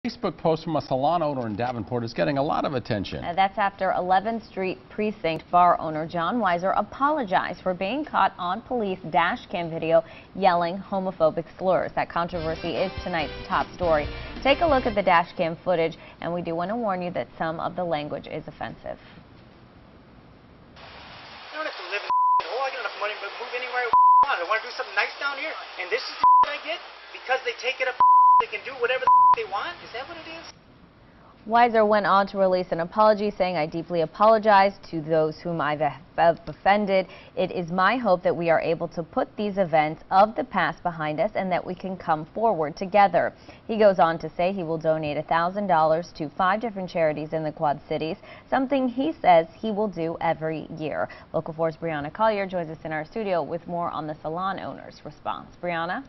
Facebook post from a salon owner in Davenport is getting a lot of attention. That's after 11th Street Precinct bar owner John Weiser apologized for being caught on police dash cam video yelling homophobic slurs. That controversy is tonight's top story. Take a look at the dash cam footage, and we do want to warn you that some of the language is offensive. I don't have to live in a hole. I get enough money to move anywhere I want. I want to do something nice down here, and this is the I get because they take it up. They can do whatever they want? Is that what it is? Weiser went on to release an apology saying, "I deeply apologize to those whom I've offended. It is my hope that we are able to put these events of the past behind us and that we can come forward together." He goes on to say he will donate $1,000 to 5 different charities in the Quad Cities, something he says he will do every year. Local 4's Brianna Collier joins us in our studio with more on the salon owner's response. Brianna?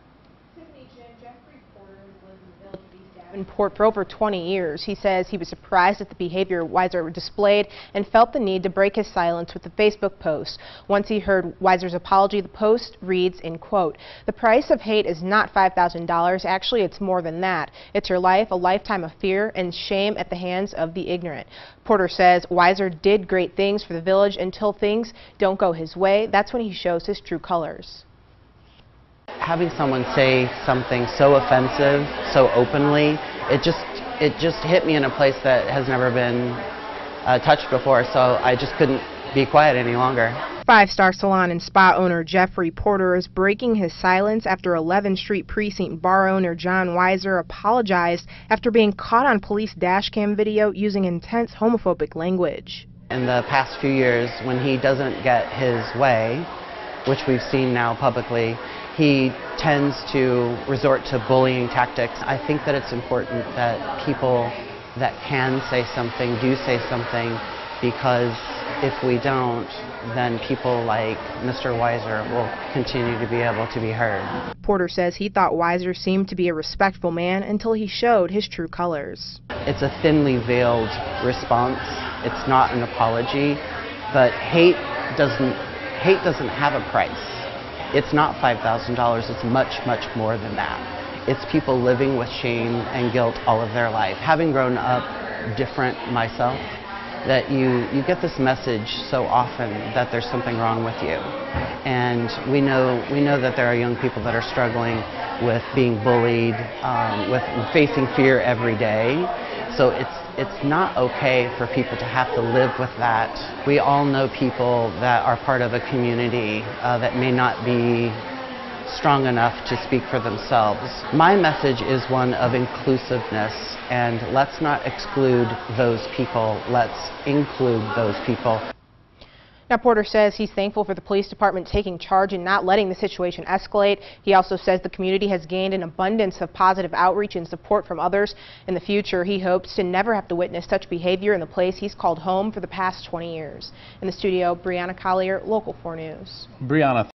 Davenport for over 20 years. He says he was surprised at the behavior Weiser displayed and felt the need to break his silence with the Facebook post. Once he heard Weiser's apology, the post reads, in quote, "The price of hate is not $5,000. Actually, it's more than that. It's your life, a lifetime of fear and shame at the hands of the ignorant." Porter says Weiser did great things for the village until things don't go his way. That's when he shows his true colors. Having someone say something so offensive, so openly, it just hit me in a place that has never been touched before, so I just couldn't be quiet any longer. 5-star salon and spa owner Jeffrey Porter is breaking his silence after 11th Street Precinct bar owner John Weiser apologized after being caught on police dashcam video using intense homophobic language. In the past few years, when he doesn't get his way, which we've seen now publicly, he tends to resort to bullying tactics. I think that it's important that people that can say something do say something, because if we don't, then people like Mr. Weiser will continue to be able to be heard. Porter says he thought Weiser seemed to be a respectful man until he showed his true colors. It's a thinly veiled response. It's not an apology, but hate doesn't have a price. It's not $5,000, it's much, much more than that. It's people living with shame and guilt all of their life. Having grown up different myself, that you get this message so often that there's something wrong with you. And we know that there are young people that are struggling with being bullied, with facing fear every day. So it's not okay for people to have to live with that. We all know people that are part of a community that may not be strong enough to speak for themselves. My message is one of inclusiveness, and let's not exclude those people, let's include those people. Now, Porter says he's thankful for the police department taking charge and not letting the situation escalate. He also says the community has gained an abundance of positive outreach and support from others. In the future, he hopes to never have to witness such behavior in the place he's called home for the past 20 years. In the studio, Brianna Collier, Local 4 News. Brianna.